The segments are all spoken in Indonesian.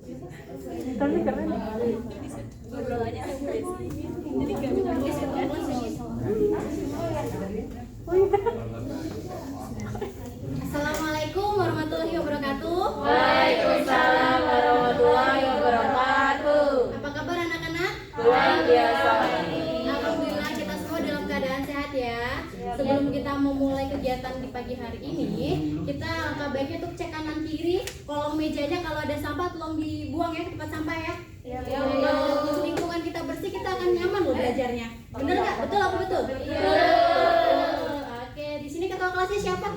Tapi keren. Ngobrol aja sampai sini. Jadi gak bisa Assalamualaikum warahmatullahi wabarakatuh. Waalaikumsalam warahmatullahi wabarakatuh. Apa kabar anak-anak? Luar biasa. Alhamdulillah kita semua dalam keadaan sehat ya. Sebelum kita memulai kegiatan di pagi hari ini, kita langkah baiknya tuh cek kanan kiri kolong mejanya, kalau ada sampah tolong dibuang ya ke tempat sampah ya. Kalau lingkungan kita bersih, kita akan nyaman loh belajarnya. Bener nggak? Betul apa betul? Oke, di sini ketua kelasnya siapa?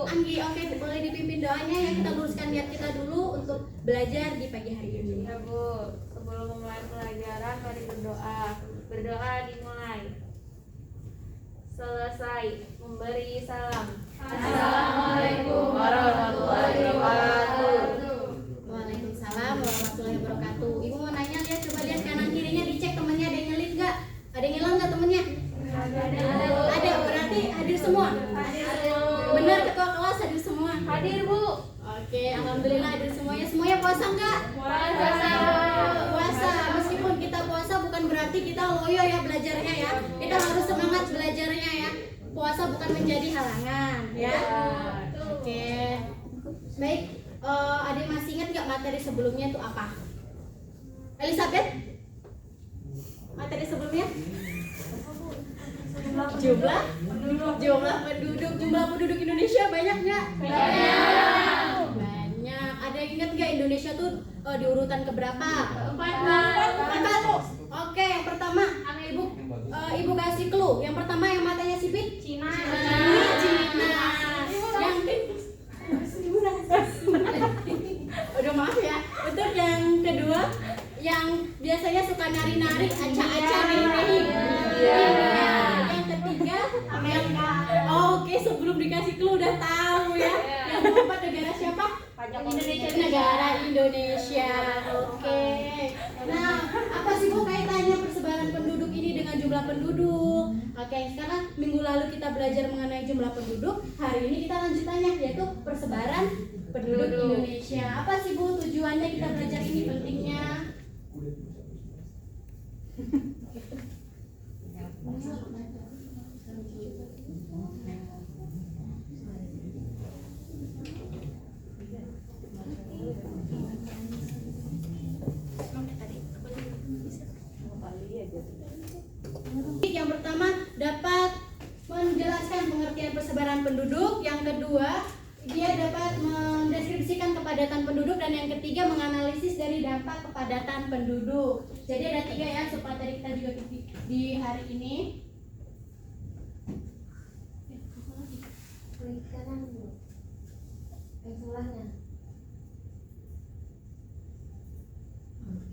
Anggi. Oke, boleh dipimpin doanya ya. Kita luruskan niat kita dulu untuk belajar di pagi hari ini. Ya Bu, sebelum memulai pelajaran mari berdoa. Berdoa dimulai. Selesai memberi salam. Assalamualaikum warahmatullahi wabarakatuh. Waalaikumsalam warahmatullahi wabarakatuh. Ibu mau nanya, coba lihat kanan kirinya, dicek temennya ada yang ngelit nggak? Ada yang hilang nggak temennya? Ada, berarti hadir semua. Benar ketua kelas hadir semua. Hadir Bu. Oke, alhamdulillah hadir semuanya. Semuanya puasa nggak? Puasa. Meskipun kita puasa bukan berarti kita loyo ya belajarnya ya. Kita harus semangat belajarnya ya. Puasa bukan menjadi halangan ya. Oke. Baik, ada yang masih ingat nggak materi sebelumnya itu apa? Elizabeth? Materi sebelumnya? Jumlah penduduk Indonesia banyak nggak? Banyak. Ada yang ingat nggak Indonesia tuh di urutan keberapa? 4. Oke, yang pertama, ibu kasih clue. Yang pertama yang matanya sipit? Cina. Udah maaf ya. Untuk yang kedua, yang biasanya suka nari-nari, aca-aca ini. Yang ketiga, Amerika. Oke, sebelum dikasih clue udah tahu ya. Yang keempat negara siapa? Indonesia. Negara Indonesia. Oke. Nah, apa sih Bu kaitannya persebaran penduduk ini dengan jumlah penduduk? Oke, sekarang minggu lalu kita belajar mengenai jumlah penduduk. Hari ini kita lanjutannya, yaitu persebaran penduduk Indonesia. Apa sih Bu tujuannya kita belajar ini, pentingnya? Yang pertama dapat menjelaskan pengertian persebaran penduduk, yang kedua dia dapat mendeskripsikan kepadatan penduduk, dan yang ketiga menganalisis dari dampak kepadatan penduduk. Jadi ada 3 ya, supaya tadi kita juga di hari ini.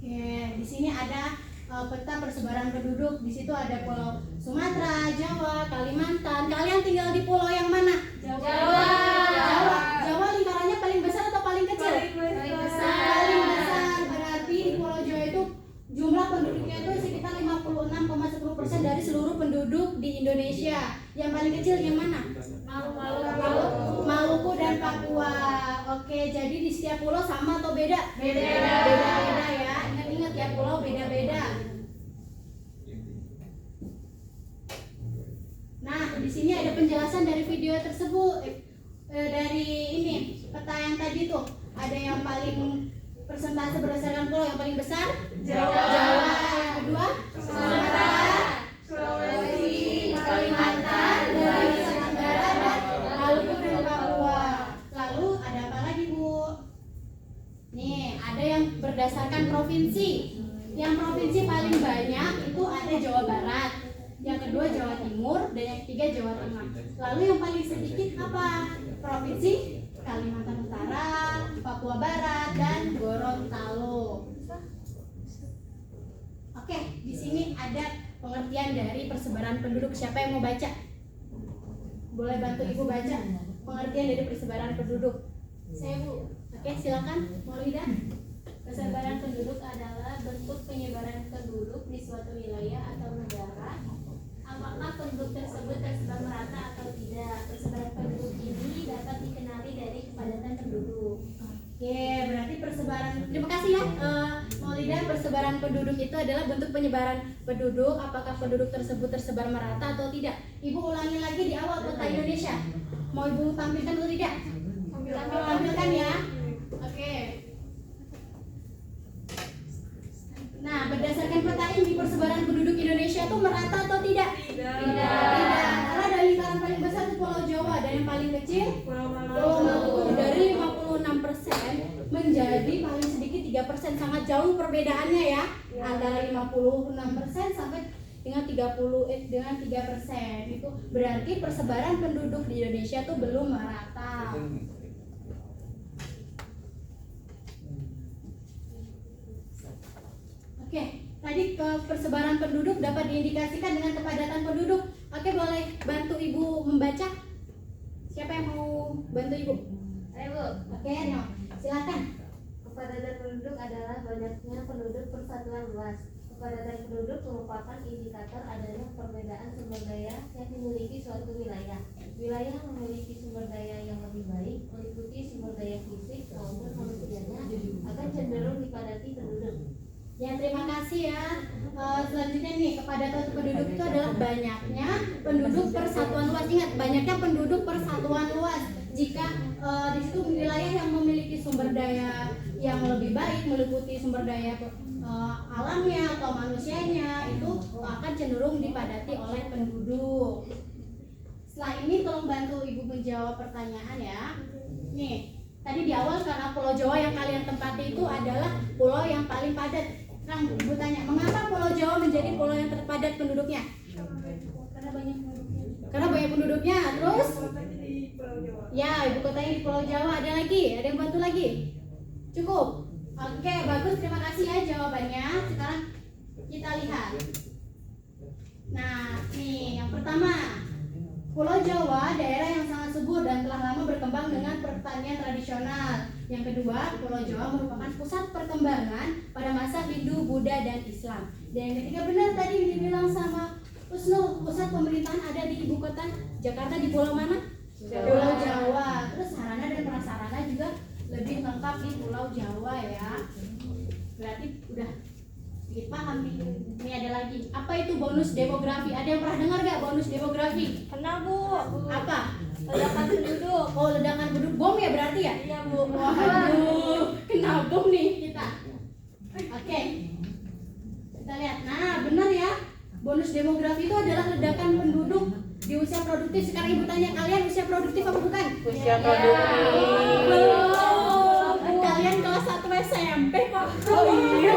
Oke, di sini ada peta persebaran penduduk. Di situ ada Pulau Sumatera, Jawa, Kalimantan. Kalian tinggal di pulau yang mana? Jawa. Jawa lingkarannya paling besar atau paling kecil? Paling besar. Berarti di Pulau Jawa itu jumlah penduduknya itu sekitar 56,10% dari seluruh penduduk di Indonesia. Yang paling kecil yang mana? Maluku dan Papua. Oke, jadi di setiap pulau sama atau beda? Beda ya. Ingat ya, pulau beda-beda. Nah, di sini ada penjelasan dari video tersebut. Dari ini peta yang tadi tuh, ada yang paling persentase berdasarkan pulau. Yang paling besar Jawa. Yang kedua Sumatera, Sulawesi, Kalimantan, Nusa Tenggara, dan Maluku dan Papua. Lalu ada apa lagi Bu? Nih, ada yang berdasarkan provinsi. Yang provinsi paling banyak itu ada Jawa Barat, yang kedua Jawa Timur, dan yang ketiga Jawa Tengah. Lalu yang paling sedikit apa? Provinsi Kalimantan Utara, Papua Barat, dan Gorontalo. Oke, di sini ada pengertian dari persebaran penduduk. Siapa yang mau baca? Boleh bantu Ibu baca pengertian dari persebaran penduduk. Saya Bu. Oke, silakan Maulida. Persebaran penduduk adalah bentuk penyebaran penduduk di suatu wilayah atau negara. Apakah penduduk tersebut tersebar merata atau tidak? Persebaran penduduk ini dapat dikenali dari kepadatan penduduk. Oke, berarti persebaran Terima kasih ya, Maulida. Persebaran penduduk itu adalah bentuk penyebaran penduduk. Apakah penduduk tersebut tersebar merata atau tidak? Ibu ulangi lagi di awal peta Indonesia. Mau ibu tampilkan atau tidak? Tampilkan ya. Oke. Nah, berdasarkan peta ini persebaran penduduk Indonesia itu merata atau tidak? Tidak. Karena dari lingkaran paling besar itu Pulau Jawa dan yang paling kecil Pulau Maluku. Dari 56% menjadi paling sedikit 3%, sangat jauh perbedaannya ya, antara 56% sampai dengan 3%. Itu berarti persebaran penduduk di Indonesia itu belum merata. Oke, tadi ke persebaran penduduk dapat diindikasikan dengan kepadatan penduduk. Oke, boleh bantu ibu membaca? Siapa yang mau bantu ibu? Ayo Bu. Oke, no. Silakan. Kepadatan penduduk adalah banyaknya penduduk per satuan luas. Kepadatan penduduk merupakan indikator adanya perbedaan sumber daya yang dimiliki suatu wilayah. Wilayah yang memiliki sumber daya yang lebih baik, meliputi sumber daya fisik maupun manusianya, akan cenderung dipadati penduduk. Ya, terima kasih ya. Selanjutnya nih, kepadatan penduduk itu adalah banyaknya penduduk per satuan luas. Ingat, banyaknya penduduk per satuan luas. Jika di situ wilayah yang memiliki sumber daya yang lebih baik, meliputi sumber daya alamnya atau manusianya, itu akan cenderung dipadati oleh penduduk. Setelah ini tolong bantu ibu menjawab pertanyaan ya. Nih, tadi di awal karena Pulau Jawa yang kalian tempati itu adalah pulau yang paling padat. Nah, ibu tanya, mengapa Pulau Jawa menjadi pulau yang terpadat penduduknya? Karena banyak penduduknya. Karena banyak penduduknya. Terus? Ya, ibu kotanya di Pulau Jawa. Ada lagi? Ada yang bantu lagi? Cukup? Oke, bagus. Terima kasih ya jawabannya. Sekarang kita lihat. Nah, nih yang pertama, Pulau Jawa daerah yang sangat subur dan telah lama berkembang dengan pertanian tradisional. Yang kedua, Pulau Jawa merupakan pusat perkembangan pada masa Hindu, Buddha, dan Islam. Dan yang ketiga, benar tadi dibilang sama Usnul, pusat pemerintahan ada di ibu kota Jakarta di pulau mana? Pulau Jawa. Terus sarana dan prasarana juga lebih lengkap di Pulau Jawa ya. Berarti udah sedikit paham nih. Ini ada lagi. Apa itu bonus demografi? Ada yang pernah dengar gak bonus demografi? Kenal Bu. Apa? Ledakan penduduk. Oh, ledakan penduduk, bom ya berarti ya? Iya Bu. Waduh, kena bom nih kita. Oke, kita lihat. Nah, benar ya. Bonus demografi itu adalah ledakan penduduk di usia produktif. Sekarang ibu tanya, kalian usia produktif apa bukan? Usia produktif. Belum. Kalian kelas 1 SMP kok. Oh iya.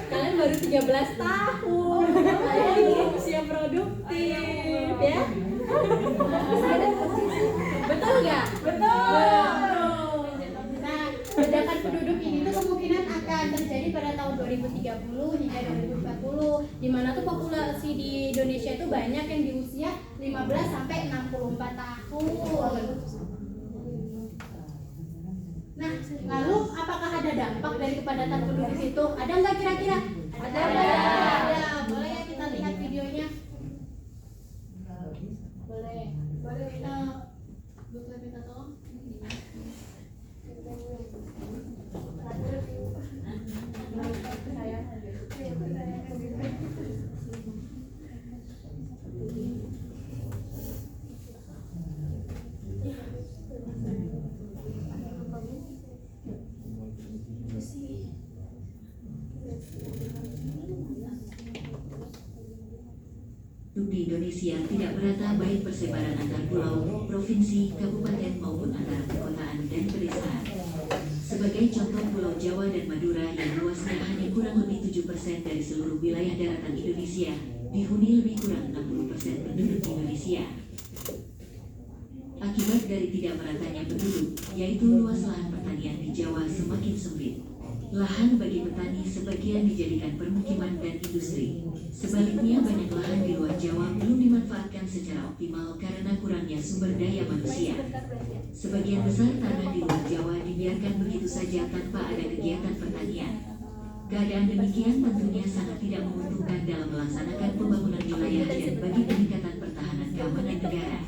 Kalian baru 13 tahun. Kalian belum usia produktif ya. Betul nggak? Betul. Nah, ledakan penduduk ini tuh kemungkinan akan terjadi pada tahun 2030 hingga 2040, di mana tuh populasi di Indonesia itu banyak yang di usia 15 sampai 64 tahun. Nah, lalu apakah ada dampak dari kepadatan penduduk itu? Ada nggak kira-kira? Ada. Boleh ya kita lihat videonya? Boleh. Boleh minta tolong? Penduduk di Indonesia tidak merata baik persebaran antar pulau, provinsi, kabupaten maupun antar perkotaan dan pedesaan. Sebagai contoh, Pulau Jawa dan Madura yang luasnya hanya kurang lebih 7% dari seluruh wilayah daratan Indonesia, dihuni lebih kurang 60% penduduk Indonesia. Akibat dari tidak meratanya penduduk, yaitu luas lahan pertanian di Jawa semakin sempit. Lahan bagi petani sebagian dijadikan permukiman dan industri. Sebaliknya, banyak lahan di luar Jawa belum dimanfaatkan secara optimal karena kurangnya sumber daya manusia. Sebagian besar tanah di luar Jawa dibiarkan begitu saja tanpa ada kegiatan pertanian. Keadaan demikian tentunya sangat tidak menguntungkan dalam melaksanakan pembangunan wilayah dan bagi peningkatan pertahanan keamanan negara.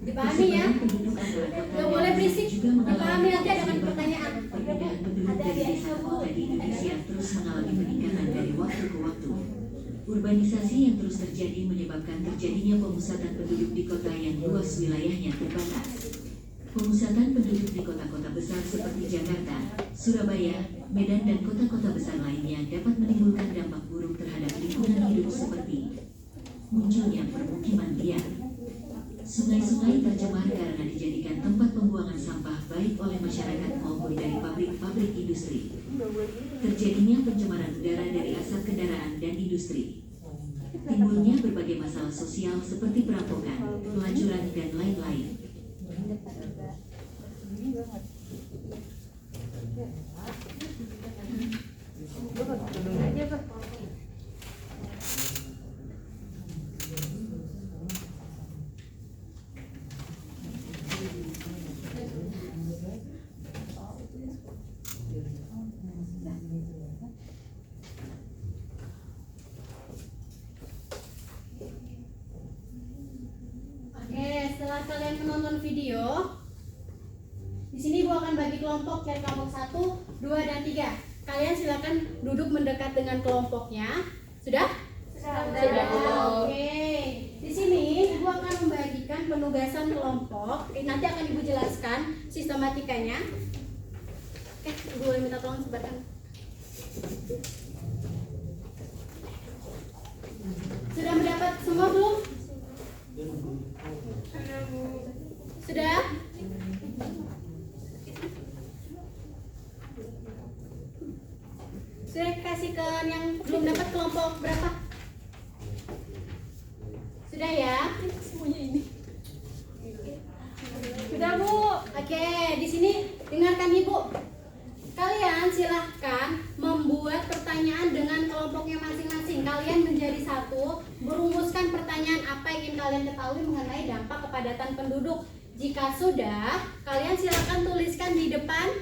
Dipahami ya? Penduduk antara kota Gak dan boleh desa berisik. juga mengalami Dipahami nanti ada perubahan. pertanyaan. Perbedaan penduduk dari desa ke kota di Indonesia terus mengalami peningkatan dari waktu ke waktu. Urbanisasi yang terus terjadi menyebabkan terjadinya pemusatan penduduk di kota yang luas wilayahnya terbatas. Pemusatan penduduk di kota-kota besar seperti Jakarta, Surabaya, Medan dan kota-kota besar lainnya dapat menimbulkan dampak buruk terhadap lingkungan hidup seperti munculnya permukiman liar. Sungai-sungai tercemar karena dijadikan tempat pembuangan sampah baik oleh masyarakat maupun dari pabrik-pabrik industri. Terjadinya pencemaran udara dari asap kendaraan dan industri. Timbulnya berbagai masalah sosial seperti perampokan, pelacuran dan lain-lain. Oke, setelah kalian menonton video, di sini Ibu akan bagi kelompok dari kelompok 1, 2, dan 3. Kalian silakan duduk mendekat dengan kelompoknya. Sudah? Sudah. Oke. Di sini Ibu akan membagikan penugasan kelompok. Nanti akan Ibu jelaskan sistematikanya. Ibu boleh minta tolong sebarkan. Sudah mendapat semua belum? Sudah? Sudah kasihkan yang belum dapat kelompok berapa? Sudah ya? Semuanya ini. Sudah Bu. Oke, di sini dengarkan Ibu. Kalian silahkan membuat pertanyaan dengan kelompoknya masing-masing. Kalian menjadi satu, merumuskan pertanyaan apa yang ingin kalian ketahui mengenai dampak kepadatan penduduk. Jika sudah, kalian silahkan tuliskan di depan,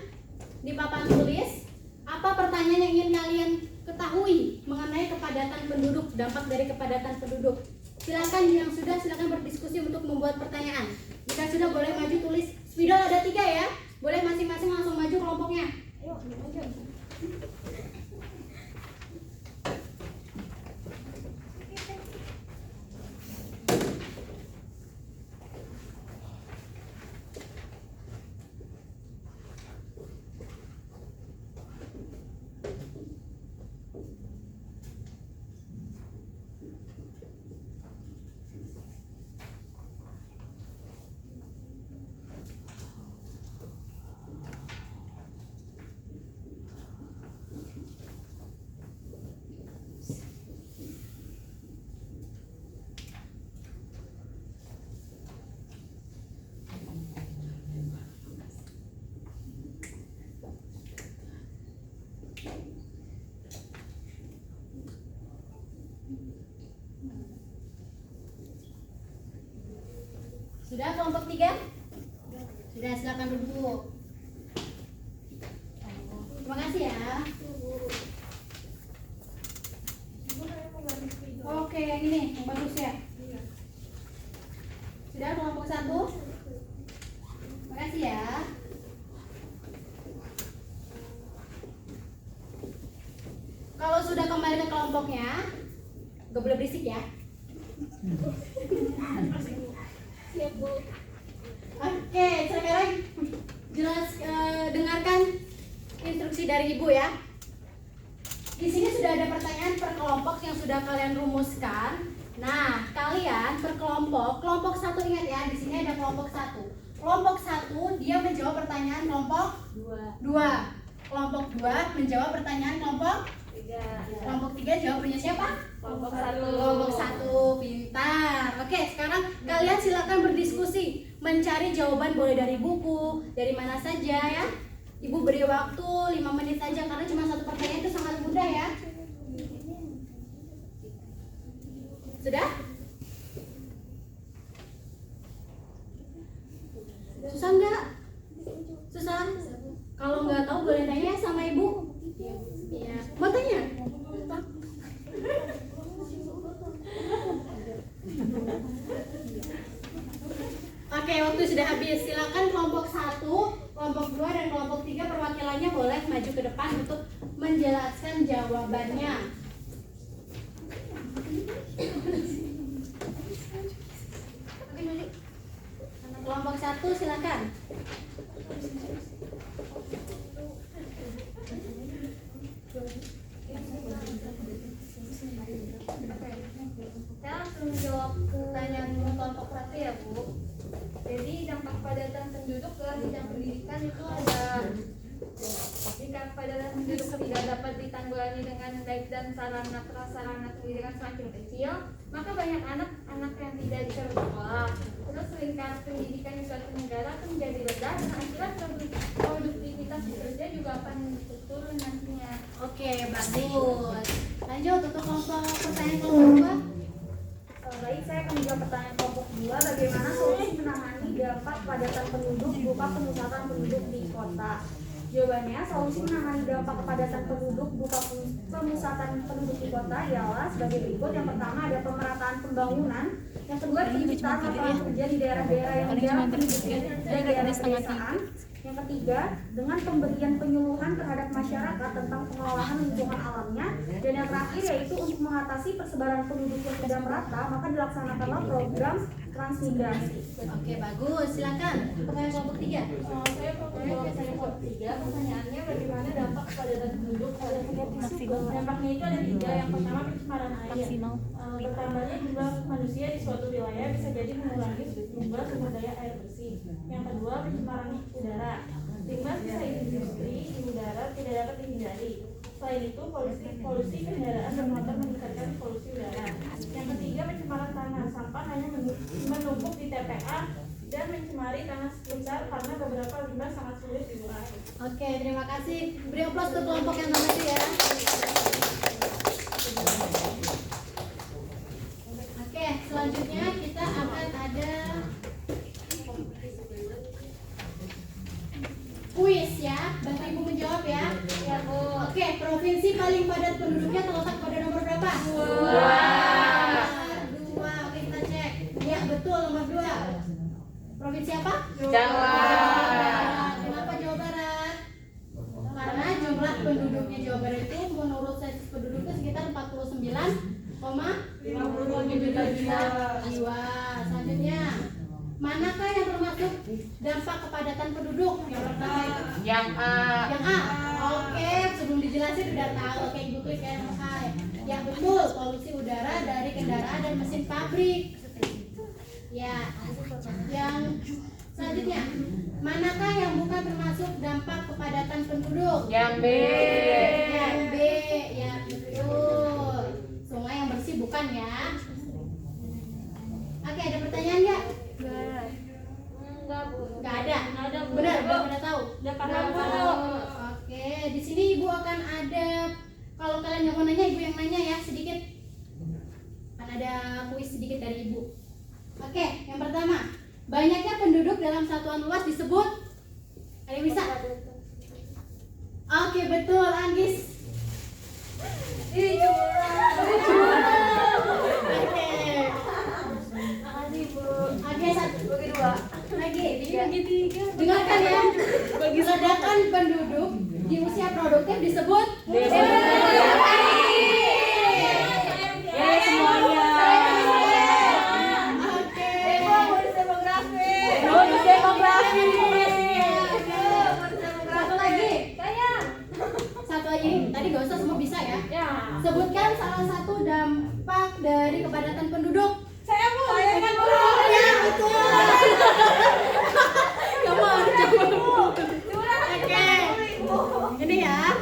di papan tulis, apa pertanyaan yang ingin kalian ketahui mengenai kepadatan penduduk, dampak dari kepadatan penduduk. Silakan yang sudah, silakan berdiskusi untuk membuat pertanyaan. Jika sudah, boleh maju tulis. Spidol ada 3 ya, boleh masing-masing langsung maju kelompoknya. Ayo, maju. Sudah kelompok 3? Sudah, silakan duduk. Terima kasih ya. Oke, yang ini yang bagus ya. Sudah kelompok 1? Terima kasih ya. Kalau sudah kembali ke kelompoknya, gak boleh berisik ya. Siap Bu. Oke, sekarang dengarkan instruksi dari Ibu ya. Di sini sudah ada pertanyaan per kelompok yang sudah kalian rumuskan. Nah, kalian per kelompok, kelompok 1 ingat ya, di sini ada kelompok 1. Kelompok 1 dia menjawab pertanyaan kelompok 2. Kelompok 2 menjawab pertanyaan kelompok 3. Kelompok 3 jawabannya siapa? Kelompok 1. Kelompok 1, pintar. Oke, sekarang kalian silakan berdiskusi, mencari jawaban boleh dari buku, dari mana saja ya. Ibu beri waktu 5 menit saja karena cuma satu pertanyaan itu sangat mudah ya. Sudah? Susah enggak? Susah? Kalau nggak tahu boleh tanya sama ibu. Iya. Mau tanya? Oke, habis. Silakan kelompok 1, kelompok 2 dan kelompok 3 perwakilannya boleh maju ke depan untuk menjelaskan jawabannya. Kelompok 1 silakan. Saya langsung menjawab pertanyaan kelompok 1 ya Bu. Jadi dampak padatan penduduk dalam bidang pendidikan itu ada, jika padatan penduduk tidak dapat ditanggulangi dengan baik dan sarana prasarana pendidikan semakin kecil, maka banyak anak-anak yang tidak bisa bersekolah. Terus lingkar pendidikan di suatu negara akan menjadi rendah dan akibat produktivitas bekerja juga akan turun nantinya. Oke, bagus. Lanjut untuk kelompok pertanyaan kelompok 2. Baik, saya akan menjawab pertanyaan kelompok 2. Bagaimana solusi menangani dampak padatan penduduk berupa pemusatan penduduk di kota? Jawabannya, solusi menangani dampak kepadatan penduduk berupa pemusatan penduduk di kota ialah sebagai berikut. Yang pertama ada pemerataan pembangunan. Yang kedua, penciptaan lapangan kerja di daerah-daerah yang jarang penduduknya dan daerah pedesaan. Yang ketiga, dengan pemberian penyuluhan terhadap masyarakat tentang pengelolaan lingkungan alamnya. Dan yang terakhir yaitu untuk mengatasi persebaran penduduk yang tidak merata, maka dilaksanakanlah program transmigrasi. Oke, bagus. Silakan. Pertanyaan kelompok 3. Saya menjawab pertanyaan kelompok 3. Pertanyaannya bagaimana dampak kepadatan penduduk pada dampaknya itu ada 3. Yang pertama pencemaran air. Bertambahnya jumlah manusia di suatu wilayah bisa jadi mengurangi jumlah sumber daya air bersih. Yang kedua pencemaran udara. Limbah sisa industri di udara tidak dapat dihindari. Selain itu polusi kendaraan bermotor meningkatkan polusi udara. Yang ketiga pencemaran tanah. Sampah hanya menumpuk di TPA dan mencemari tanah sekitar karena beberapa limbah sangat sulit diurai. Oke, terima kasih. Beri aplaus untuk kelompok yang nomor 1 ya. Oke, selanjutnya kita akan ada kuis ya. Bantu Ibu menjawab ya. Ya Bu. Oke, provinsi paling padat penduduknya terletak pada nomor berapa? Dua. Nomor 2. Oke, kita cek. Ya, betul nomor 2. Provinsi apa? Jawa. Kenapa Jawa Barat? Karena jumlah penduduknya Jawa Barat itu menurut sensus penduduknya sekitar 49,57 juta jiwa. Selanjutnya, manakah yang termasuk dampak kepadatan penduduk? Yang pertama itu Yang A. yang A. Oke, sebelum dijelasin udah tahu. Oke, Ibu klik yang A. Yang betul, polusi udara dari kendaraan dan mesin pabrik. Ya. Yang selanjutnya, manakah yang bukan termasuk dampak kepadatan penduduk? Yang B. Yang B, ya betul. Sungai yang bersih bukan ya? Oke, ada pertanyaan nggak? Enggak Bu. Nggak ada. Nggak ada Bu. Benar, udah pada tahu. Udah pada Udah tahu. tahu. Oke, di sini Ibu akan ada, kalau kalian yang mau nanya, Ibu yang nanya ya sedikit. Akan ada kuis sedikit dari Ibu. Oke, yang pertama, banyaknya penduduk dalam satuan luas disebut? Ada yang bisa? Oke, betul, Anggis. Ih, curang. Oke. Makasih Bu. Oke, satu. Bagi 2. Lagi, dengarkan ya. Ledakan penduduk di usia produktif disebut? Ya semuanya. Oke. Bonus demografi. Bonus demografi. Satu lagi. Saya. Satu lagi. Tadi gak usah semua bisa ya. Ya. Sebutkan salah satu dampak dari kepadatan penduduk. Saya Bu. Saya kan Bu. Ya, betul. Kamu harus jawab. Oke. Ini ya.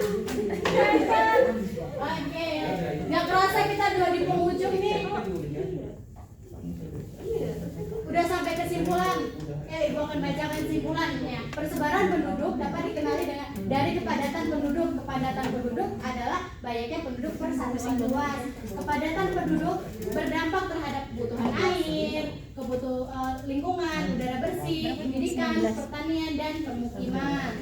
Oke. Gak kerasa kita udah di penghujung ini. Udah sampai kesimpulan. Ibu akan bacakan kesimpulannya. Persebaran penduduk dapat dikenali dengan dari kepadatan penduduk. Kepadatan penduduk adalah banyaknya penduduk per satuan luas. Kepadatan penduduk berdampak terhadap kebutuhan air, lingkungan, udara bersih, pendidikan, pertanian, dan permukiman.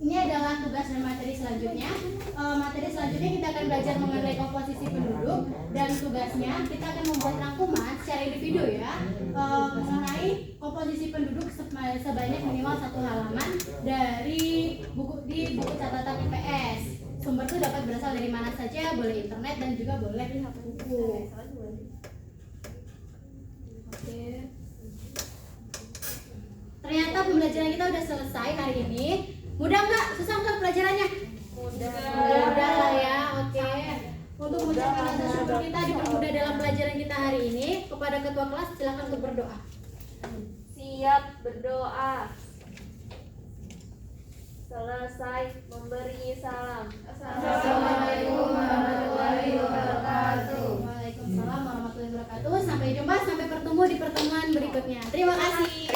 Ini adalah tugas pembahasan materi selanjutnya. Materi selanjutnya kita akan belajar mengenai komposisi penduduk, dan tugasnya kita akan membuat rangkuman secara individu ya mengenai komposisi penduduk sebanyak minimal 1 halaman di buku catatan IPS. Sumber itu dapat berasal dari mana saja, boleh internet dan juga boleh buku. Oke. Ternyata pembelajaran kita udah selesai hari ini. Mudah nggak? Susah nggak pelajarannya? Mudah lah ya. Oke. Untuk mengucapkan rasa syukur kita dipermudah dalam pelajaran kita hari ini, kepada ketua kelas silakan untuk berdoa. Siap berdoa. Selesai memberi salam. Assalamualaikum warahmatullahi wabarakatuh. Waalaikumsalam warahmatullahi wabarakatuh. Sampai jumpa, sampai bertemu di pertemuan berikutnya. Terima kasih.